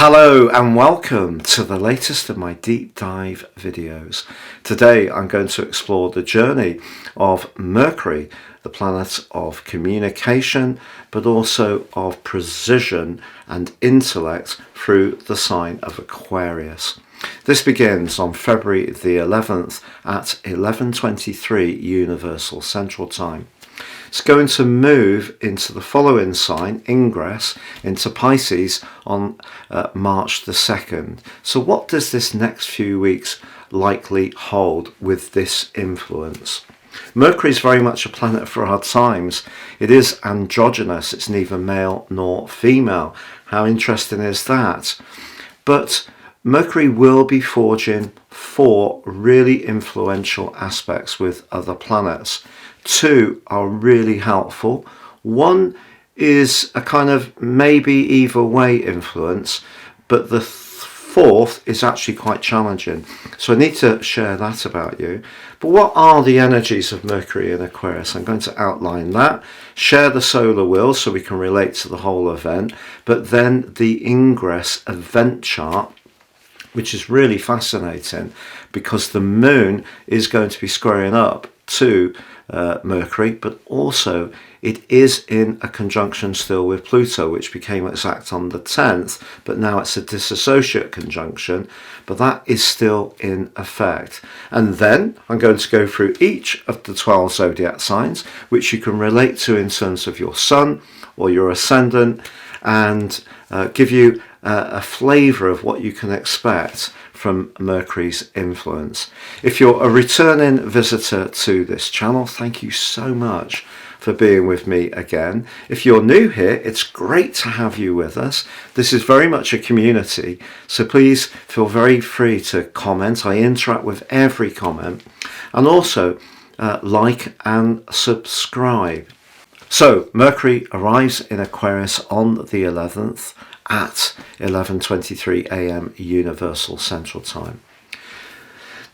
Hello and welcome to the latest of my deep dive videos. Today I'm going to explore the journey of Mercury, the planet of communication, but also of precision and intellect through the sign of Aquarius. This begins on February the 11th at 11:23 Universal Central Time. It's going to move into the following sign, ingress, into Pisces on March the 2nd. So what does this next few weeks likely hold with this influence? Mercury is very much a planet for our times. It is androgynous. It's neither male nor female. How interesting is that? But Mercury will be forging 4 really influential aspects with other planets. 2 are really helpful. 1 is a kind of maybe either way influence, but the 4th is actually quite challenging. So I need to share that about you. But what are the energies of Mercury in Aquarius? I'm going to outline that, share the solar wheel so we can relate to the whole event, but then the ingress event chart, which is really fascinating because the moon is going to be squaring up to Mercury, but also it is in a conjunction still with Pluto, which became exact on the 10th, but now it's a dissociate conjunction, but that is still in effect. And then I'm going to go through each of the 12 zodiac signs, which you can relate to in terms of your sun or your ascendant, and give you a flavour of what you can expect from Mercury's influence. If you're a returning visitor to this channel, thank you so much for being with me again. If you're new here, it's great to have you with us. This is very much a community, so please feel very free to comment. I interact with every comment, and also like and subscribe. So Mercury arrives in Aquarius on the 11th at 11:23 a.m. Universal Central Time.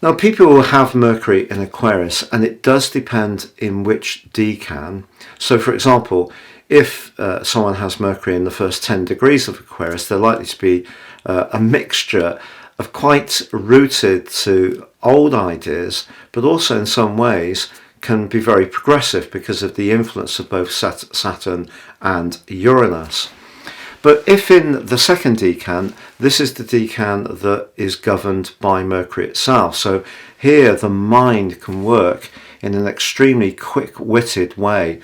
Now, people will have Mercury in Aquarius, and it does depend in which decan. So, for example, if someone has Mercury in the first 10 degrees of Aquarius, they're likely to be a mixture of quite rooted to old ideas, but also in some ways can be very progressive because of the influence of both Saturn and Uranus. But if in the second decan, this is the decan that is governed by Mercury itself. So here the mind can work in an extremely quick-witted way,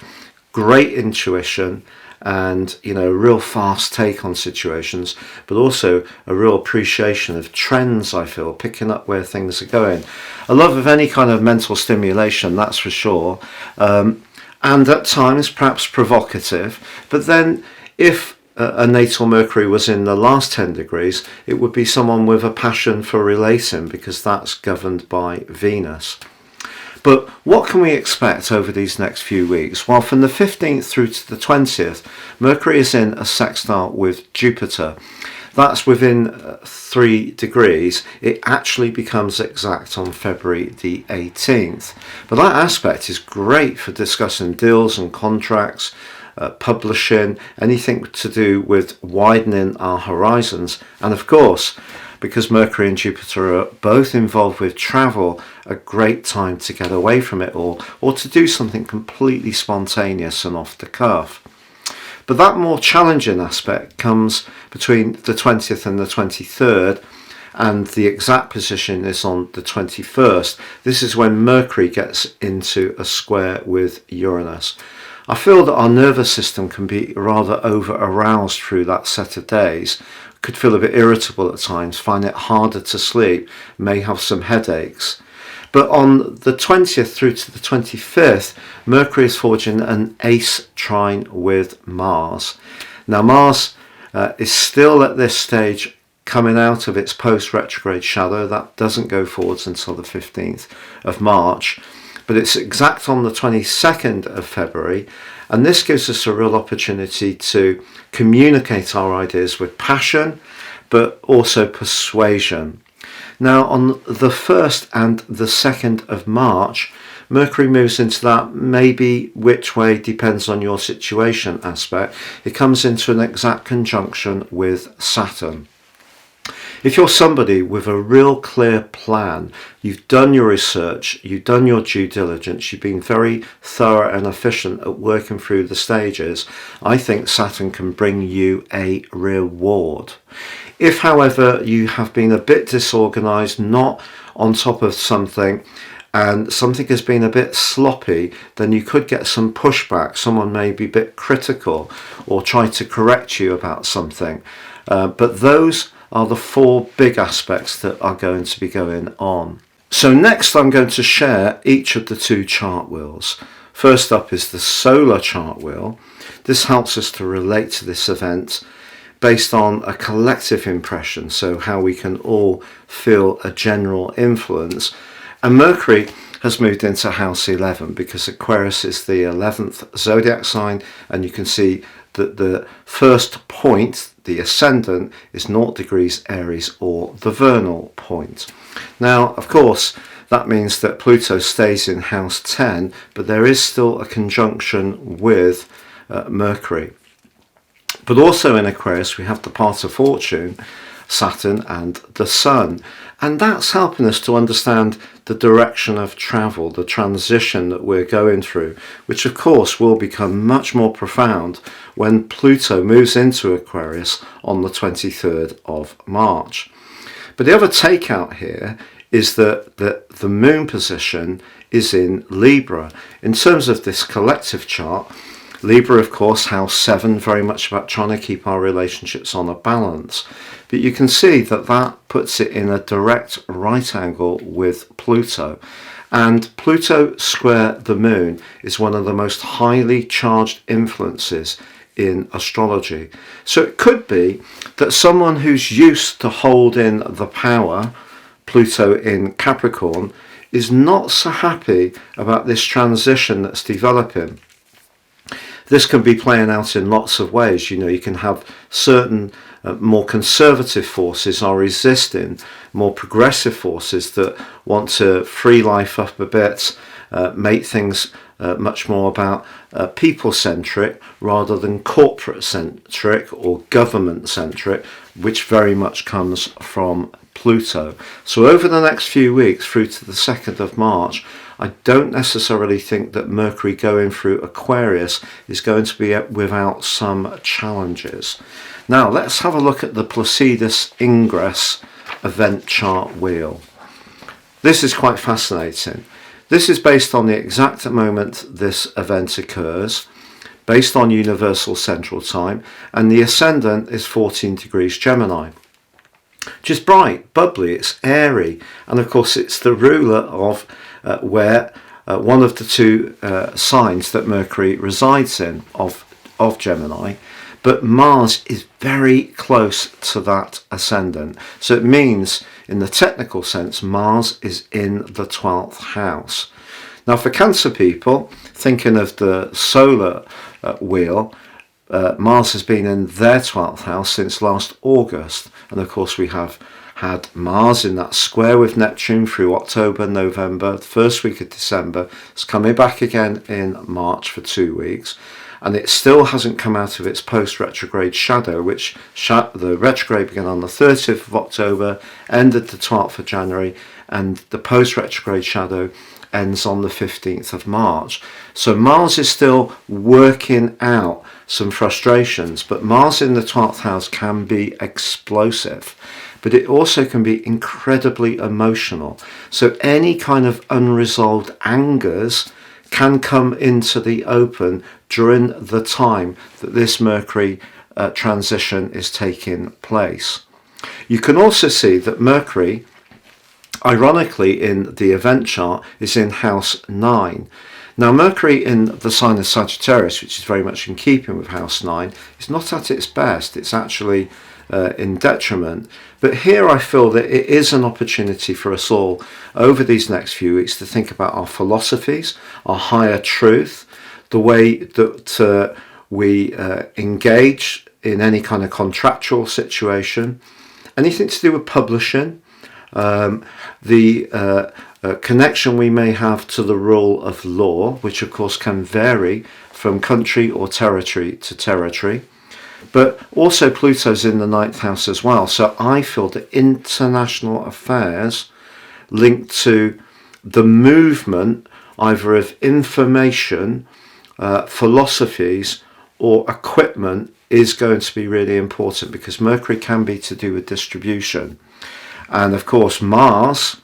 great intuition, and a real fast take on situations, but also a real appreciation of trends, I feel, picking up where things are going. A love of any kind of mental stimulation, that's for sure, and at times perhaps provocative. But then if a natal Mercury was in the last 10 degrees, it would be someone with a passion for relating, because that's governed by Venus. But what can we expect over these next few weeks? Well, from the 15th through to the 20th, Mercury is in a sextile with Jupiter. That's within 3 degrees. It actually becomes exact on February the 18th. But that aspect is great for discussing deals and contracts, publishing, anything to do with widening our horizons. And of course, because Mercury and Jupiter are both involved with travel, a great time to get away from it all, or to do something completely spontaneous and off the cuff. But that more challenging aspect comes between the 20th and the 23rd, and the exact position is on the 21st. This is when Mercury gets into a square with Uranus. I feel that our nervous system can be rather over-aroused through that set of days, could feel a bit irritable at times, find it harder to sleep, may have some headaches. But on the 20th through to the 25th, Mercury is forging an ace trine with Mars. Now Mars is still at this stage coming out of its post-retrograde shadow. That doesn't go forwards until the 15th of March. But it's exact on the 22nd of February, and this gives us a real opportunity to communicate our ideas with passion, but also persuasion. Now, on the 1st and the 2nd of March, Mercury moves into that maybe which way depends on your situation aspect. It comes into an exact conjunction with Saturn. If you're somebody with a real clear plan, you've done your research, you've done your due diligence, you've been very thorough and efficient at working through the stages, I think Saturn can bring you a reward. If, however, you have been a bit disorganized, not on top of something, and something has been a bit sloppy, then you could get some pushback. Someone may be a bit critical or try to correct you about something. But those are the four big aspects that are going to be going on. So next I'm going to share each of the two chart wheels. First up is the solar chart wheel. This helps us to relate to this event based on a collective impression, so how we can all feel a general influence. And Mercury has moved into house 11 because Aquarius is the 11th zodiac sign, and you can see that the first point, the ascendant, is 0 degrees Aries, or the vernal point. Now, of course, that means that Pluto stays in house 10, but there is still a conjunction with Mercury. But also in Aquarius, we have the part of fortune, Saturn and the Sun. And that's helping us to understand the direction of travel, the transition that we're going through, which of course will become much more profound when Pluto moves into Aquarius on the 23rd of March. But the other takeout here is that the moon position is in Libra. In terms of this collective chart, Libra, of course, house 7, very much about trying to keep our relationships on a balance. But you can see that that puts it in a direct right angle with Pluto. And Pluto square the moon is one of the most highly charged influences in astrology. So it could be that someone who's used to holding the power, Pluto in Capricorn, is not so happy about this transition that's developing. This can be playing out in lots of ways. You know, you can have certain more conservative forces are resisting more progressive forces that want to free life up a bit, make things much more about people-centric rather than corporate-centric or government-centric, which very much comes from Pluto. So over the next few weeks through to the 2nd of March, I don't necessarily think that Mercury going through Aquarius is going to be without some challenges. Now let's have a look at the Placidus Ingress event chart wheel. This is quite fascinating. This is based on the exact moment this event occurs, based on Universal Central Time, and the ascendant is 14 degrees Gemini. Just bright, bubbly, it's airy, and of course it's the ruler of where one of the two signs that Mercury resides in of Gemini, but Mars is very close to that ascendant. So it means, in the technical sense, Mars is in the 12th house. Now for Cancer people, thinking of the solar wheel, Mars has been in their 12th house since last August, and of course we have had Mars in that square with Neptune through October, November, the first week of December. It's coming back again in March for 2 weeks, and it still hasn't come out of its post-retrograde shadow, which the retrograde began on the 30th of October, ended the 12th of January, and the post-retrograde shadow ends on the 15th of March. So Mars is still working out some frustrations, but Mars in the 12th house can be explosive, but it also can be incredibly emotional. So any kind of unresolved angers can come into the open during the time that this Mercury transition is taking place. You can also see that Mercury, ironically, in the event chart, is in house 9. Now Mercury in the sign of Sagittarius, which is very much in keeping with house 9, is not at its best. It's actually in detriment. But here I feel that it is an opportunity for us all over these next few weeks to think about our philosophies, our higher truth, the way that we engage in any kind of contractual situation, anything to do with publishing, the connection we may have to the rule of law, which of course can vary from country or territory to territory. But also Pluto's in the ninth house as well. So I feel that international affairs linked to the movement either of information, philosophies or equipment is going to be really important, because Mercury can be to do with distribution. And of course Mars,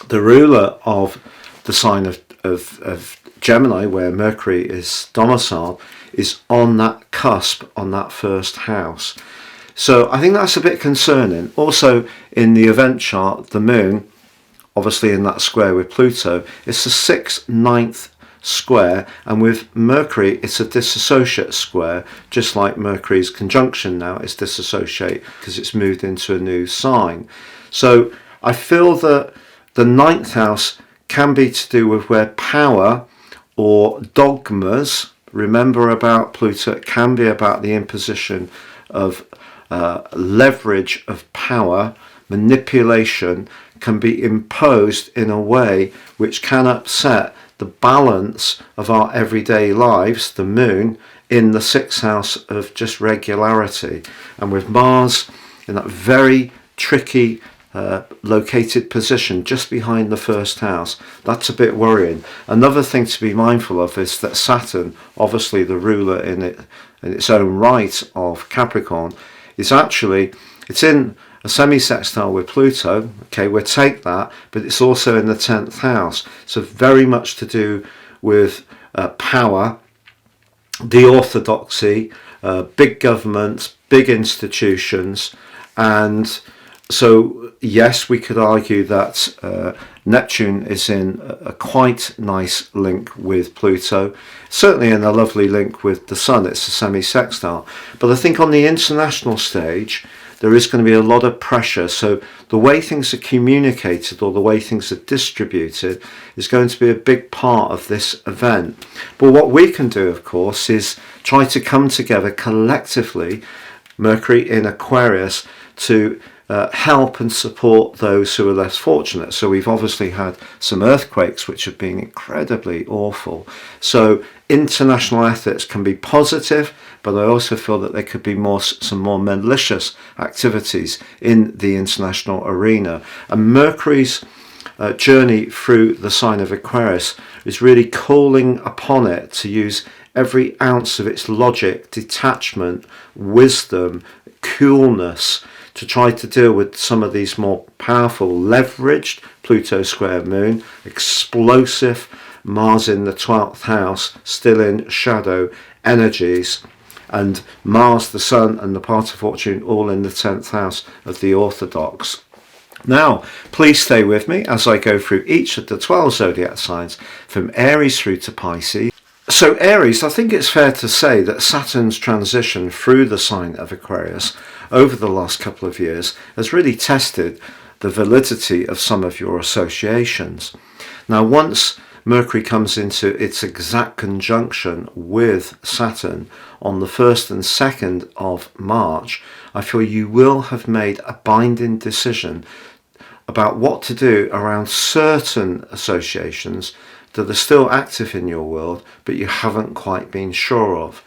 the ruler of the sign of Gemini, where Mercury is domiciled, is on that cusp, on that first house. So I think that's a bit concerning. Also in the event chart, the moon, obviously in that square with Pluto, it's a 6/9 square, and with Mercury it's a dissociate square, just like Mercury's conjunction now is dissociate because it's moved into a new sign. So I feel that the ninth house can be to do with where power or dogmas, remember about Pluto, it can be about the imposition of leverage of power, manipulation can be imposed in a way which can upset the balance of our everyday lives, the moon, in the sixth house of just regularity. And with Mars in that very tricky located position just behind the first house, that's a bit worrying. Another thing to be mindful of is that Saturn, obviously the ruler in its own right of Capricorn, is actually, it's in a semi-sextile with Pluto. Okay, we'll take that, but it's also in the 10th house, so very much to do with power, the orthodoxy, big governments, big institutions. And so yes, we could argue that Neptune is in a quite nice link with Pluto, certainly in a lovely link with the Sun. It's a semi-sextile, but I think on the international stage there is going to be a lot of pressure. So the way things are communicated or the way things are distributed is going to be a big part of this event. But what we can do, of course, is try to come together collectively, Mercury in Aquarius, to help and support those who are less fortunate. So we've obviously had some earthquakes which have been incredibly awful. So international efforts can be positive, but I also feel that there could be some more malicious activities in the international arena. And Mercury's journey through the sign of Aquarius is really calling upon it to use every ounce of its logic, detachment, wisdom, coolness, to try to deal with some of these more powerful, leveraged Pluto square moon, explosive Mars in the 12th house, still in shadow energies, and Mars, the Sun, and the part of fortune all in the 10th house of the orthodox. Now, please stay with me as I go through each of the 12 zodiac signs from Aries through to Pisces. So Aries, I think it's fair to say that Saturn's transition through the sign of Aquarius over the last couple of years has really tested the validity of some of your associations. Now, once Mercury comes into its exact conjunction with Saturn on the 1st and 2nd of March, I feel you will have made a binding decision about what to do around certain associations that are still active in your world, but you haven't quite been sure of.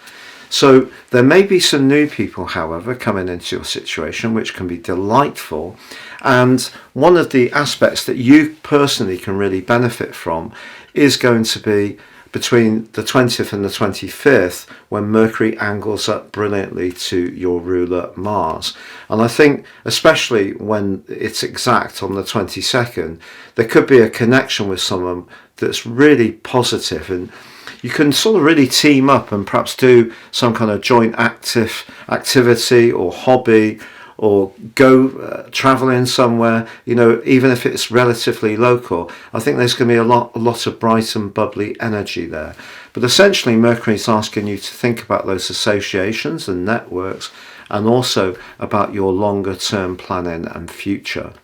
So there may be some new people, however, coming into your situation, which can be delightful. And one of the aspects that you personally can really benefit from is going to be between the 20th and the 25th, when Mercury angles up brilliantly to your ruler Mars. And I think especially when it's exact on the 22nd, there could be a connection with someone that's really positive, and you can sort of really team up and perhaps do some kind of joint activity or hobby, or go traveling somewhere, you know, even if it's relatively local. I think there's going to be a lot of bright and bubbly energy there. But essentially Mercury is asking you to think about those associations and networks, and also about your longer term planning and future.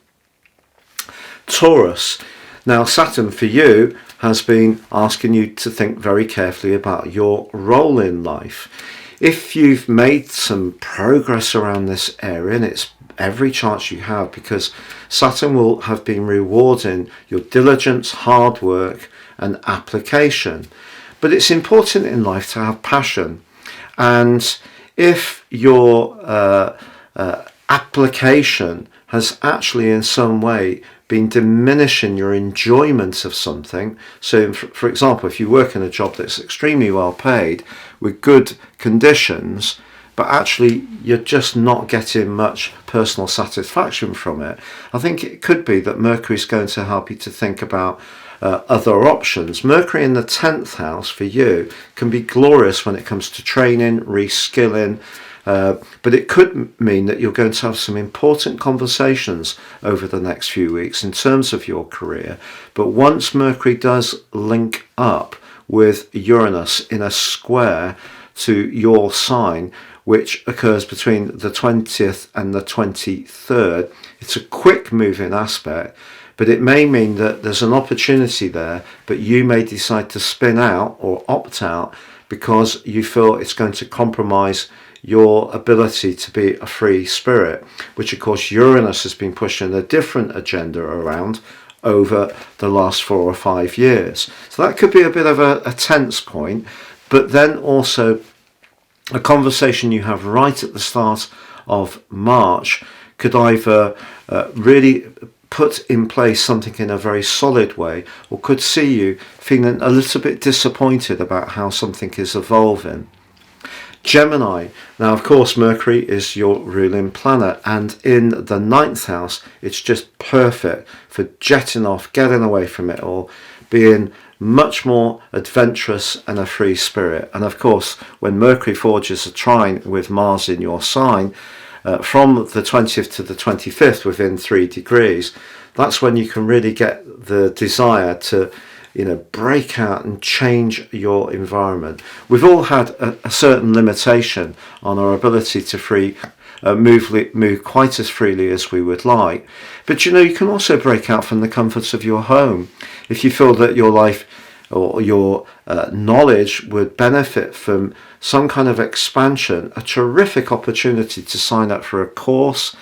Taurus. Now Saturn for you has been asking you to think very carefully about your role in life. If you've made some progress around this area, and it's every chance you have, because Saturn will have been rewarding your diligence, hard work and application. But it's important in life to have passion, and if your application has actually in some way been diminishing your enjoyment of something. So for example, if you work in a job that's extremely well paid with good conditions, but actually you're just not getting much personal satisfaction from it, I think it could be that Mercury is going to help you to think about other options. Mercury in the 10th house for you can be glorious when it comes to training, reskilling, but it could mean that you're going to have some important conversations over the next few weeks in terms of your career. But once Mercury does link up with Uranus in a square to your sign, which occurs between the 20th and the 23rd, it's a quick moving aspect, but it may mean that there's an opportunity there, but you may decide to spin out or opt out because you feel it's going to compromise your ability to be a free spirit, which of course Uranus has been pushing a different agenda around over the last 4 or 5 years. So that could be a bit of a tense point, but then also a conversation you have right at the start of March could either really put in place something in a very solid way, or could see you feeling a little bit disappointed about how something is evolving. Gemini. Now, of course, Mercury is your ruling planet, and in the 9th house, it's just perfect for jetting off, getting away from it all, being much more adventurous and a free spirit. And of course, when Mercury forges a trine with Mars in your sign, from the 20th to the 25th within 3 degrees, that's when you can really get the desire to break out and change your environment. We've all had a certain limitation on our ability to move quite as freely as we would like. But you can also break out from the comforts of your home. If you feel that your life or your knowledge would benefit from some kind of expansion, a terrific opportunity to sign up for a course.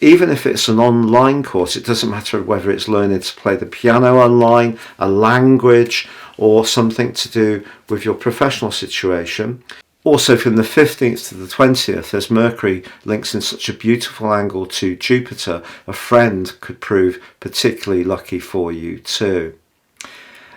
Even if it's an online course, it doesn't matter whether it's learning to play the piano online, a language, or something to do with your professional situation. Also, from the 15th to the 20th, as Mercury links in such a beautiful angle to Jupiter, a friend could prove particularly lucky for you too.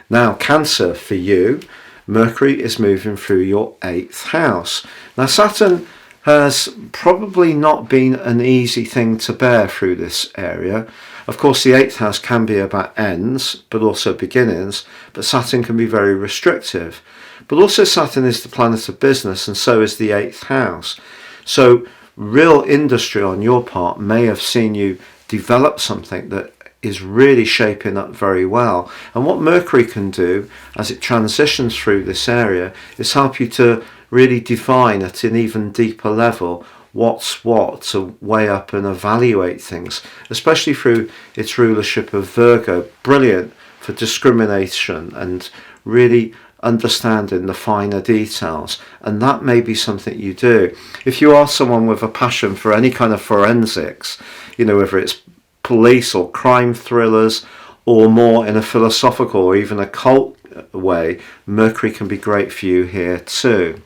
Now, Cancer, for you, Mercury is moving through your 8th house. Now, Saturn has probably not been an easy thing to bear through this area. Of course, the 8th house can be about ends, but also beginnings, but Saturn can be very restrictive. But also Saturn is the planet of business, and so is the 8th house. So real industry on your part may have seen you develop something that is really shaping up very well. And what Mercury can do as it transitions through this area is help you to really define at an even deeper level what's what, to weigh up and evaluate things, especially through its rulership of Virgo. Brilliant for discrimination and really understanding the finer details, and that may be something you do. If you are someone with a passion for any kind of forensics, whether it's police or crime thrillers, or more in a philosophical or even occult way, Mercury can be great for you here too.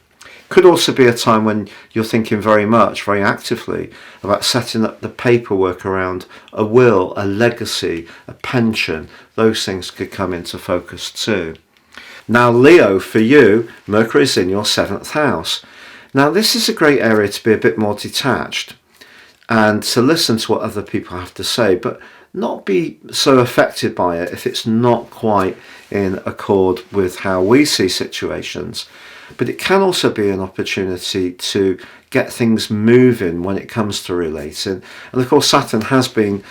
Could also be a time when you're thinking very actively about setting up the paperwork around a will, a legacy, a pension. Those things could come into focus too. Now, Leo, for you, Mercury is in your 7th house. Now, this is a great area to be a bit more detached and to listen to what other people have to say, but not be so affected by it if it's not quite in accord with how we see situations. But it can also be an opportunity to get things moving when it comes to relating. And of course, Saturn has been,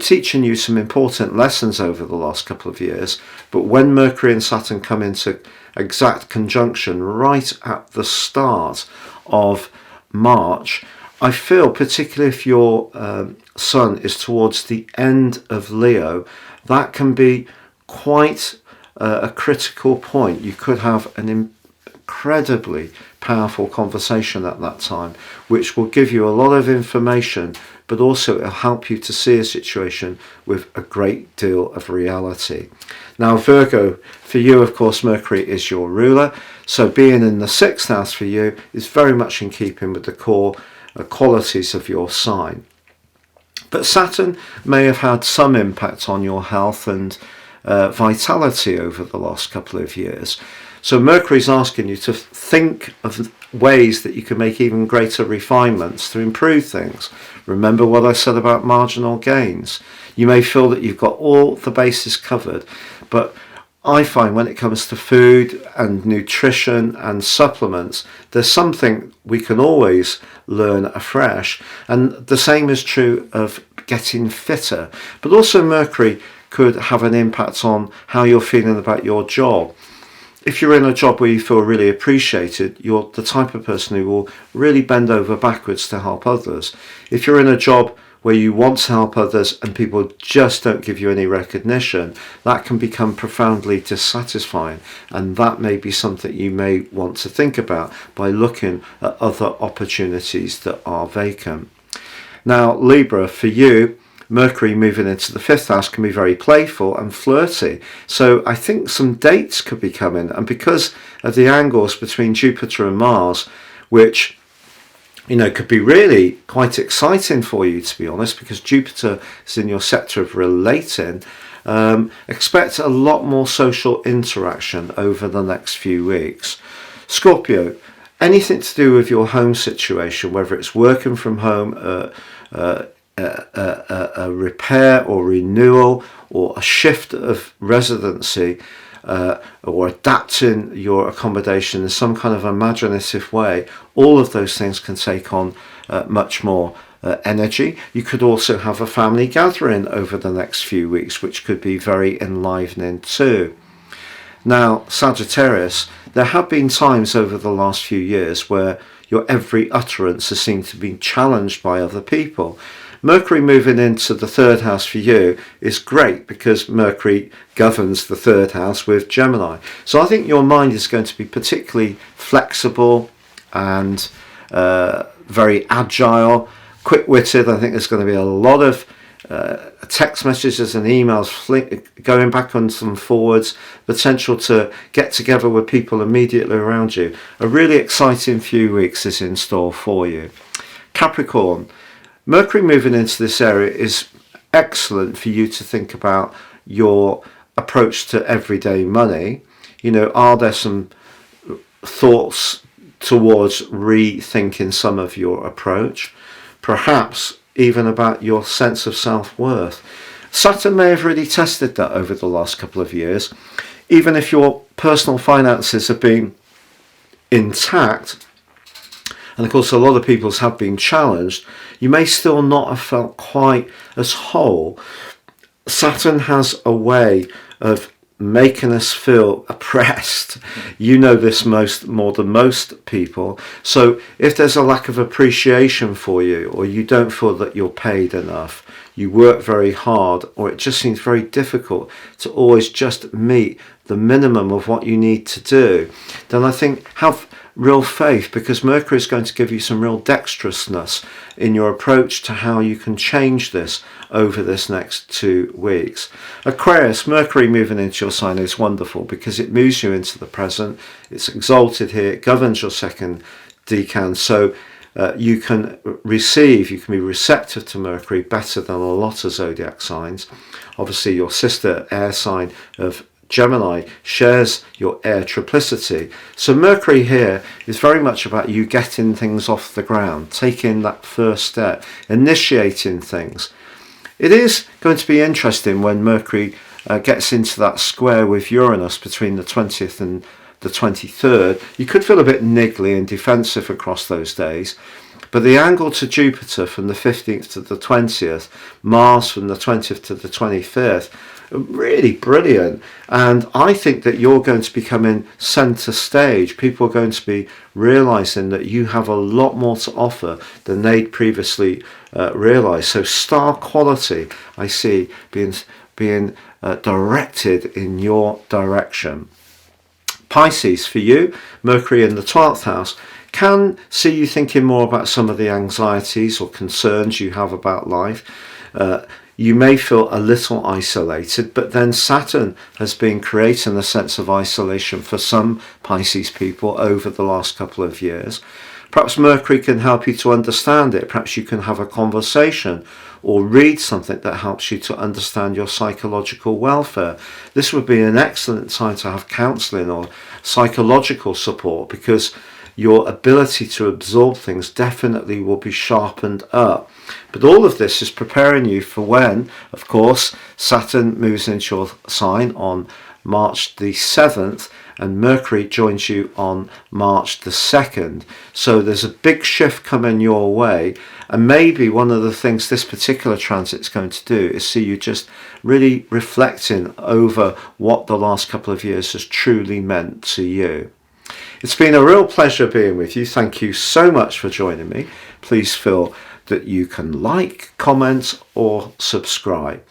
teaching you some important lessons over the last couple of years. But when Mercury and Saturn come into exact conjunction right at the start of March, I feel, particularly if your sun is towards the end of Leo, that can be quite a critical point. You could have an incredibly powerful conversation at that time, which will give you a lot of information, but also it'll help you to see a situation with a great deal of reality. Now, Virgo, for you, of course, Mercury is your ruler. So being in the 6th house for you is very much in keeping with the core qualities of your sign. But Saturn may have had some impact on your health and vitality over the last couple of years. So Mercury's asking you to think of ways that you can make even greater refinements to improve things. Remember what I said about marginal gains. You may feel that you've got all the bases covered, but I find when it comes to food and nutrition and supplements, there's something we can always learn afresh. And the same is true of getting fitter. But also Mercury could have an impact on how you're feeling about your job. If you're in a job where you feel really appreciated, you're the type of person who will really bend over backwards to help others. If you're in a job where you want to help others and people just don't give you any recognition, that can become profoundly dissatisfying, and that may be something you may want to think about by looking at other opportunities that are vacant. Now, Libra, for you, Mercury moving into the 5th house can be very playful and flirty. So I think some dates could be coming. And because of the angles between Jupiter and Mars, which, you know, could be really quite exciting for you, to be honest, because Jupiter is in your sector of relating, expect a lot more social interaction over the next few weeks. Scorpio, anything to do with your home situation, whether it's working from home, a repair or renewal, or a shift of residency, or adapting your accommodation in some kind of imaginative way, all of those things can take on much more energy. You could also have a family gathering over the next few weeks, which could be very enlivening too. Now, Sagittarius, there have been times over the last few years where your every utterance has seemed to be challenged by other people. Mercury moving into the 3rd house for you is great because Mercury governs the 3rd house with Gemini. So I think your mind is going to be particularly flexible and very agile, quick-witted. I think there's going to be a lot of text messages and emails going backwards and forwards, potential to get together with people immediately around you. A really exciting few weeks is in store for you. Capricorn, Mercury moving into this area is excellent for you to think about your approach to everyday money. You know, are there some thoughts towards rethinking some of your approach? Perhaps even about your sense of self-worth. Saturn may have really tested that over the last couple of years. Even if your personal finances have been intact, and of course a lot of people's have been challenged, you may still not have felt quite as whole. Saturn has a way of making us feel oppressed. You know this more than most people. So if there's a lack of appreciation for you, or you don't feel that you're paid enough, you work very hard, or it just seems very difficult to always just meet the minimum of what you need to do, then I think have real faith, because Mercury is going to give you some real dexterousness in your approach to how you can change this over this next 2 weeks. Aquarius, Mercury moving into your sign is wonderful because it moves you into the present. It's exalted here, it governs your 2nd decan, so you can be receptive to Mercury better than a lot of zodiac signs. Obviously your sister air sign of Gemini shares your air triplicity. So Mercury here is very much about you getting things off the ground, taking that first step, initiating things. It is going to be interesting when Mercury gets into that square with Uranus between the 20th and the 23rd. You could feel a bit niggly and defensive across those days. But the angle to Jupiter from the 15th to the 20th, Mars from the 20th to the 25th, really brilliant. And I think that you're going to be coming centre stage. People are going to be realising that you have a lot more to offer than they'd previously realised. So star quality, I see, being directed in your direction. Pisces, for you, Mercury in the 12th house can see you thinking more about some of the anxieties or concerns you have about life. You may feel a little isolated, but then Saturn has been creating a sense of isolation for some Pisces people over the last couple of years. Perhaps Mercury can help you to understand it. Perhaps you can have a conversation or read something that helps you to understand your psychological welfare. This would be an excellent time to have counselling or psychological support, because your ability to absorb things definitely will be sharpened up. But all of this is preparing you for when, of course, Saturn moves into your sign on March the 7th and Mercury joins you on March the 2nd. So there's a big shift coming your way, and maybe one of the things this particular transit is going to do is see you just really reflecting over what the last couple of years has truly meant to you. It's been a real pleasure being with you. Thank you so much for joining me. Please feel that you can like, comment or subscribe.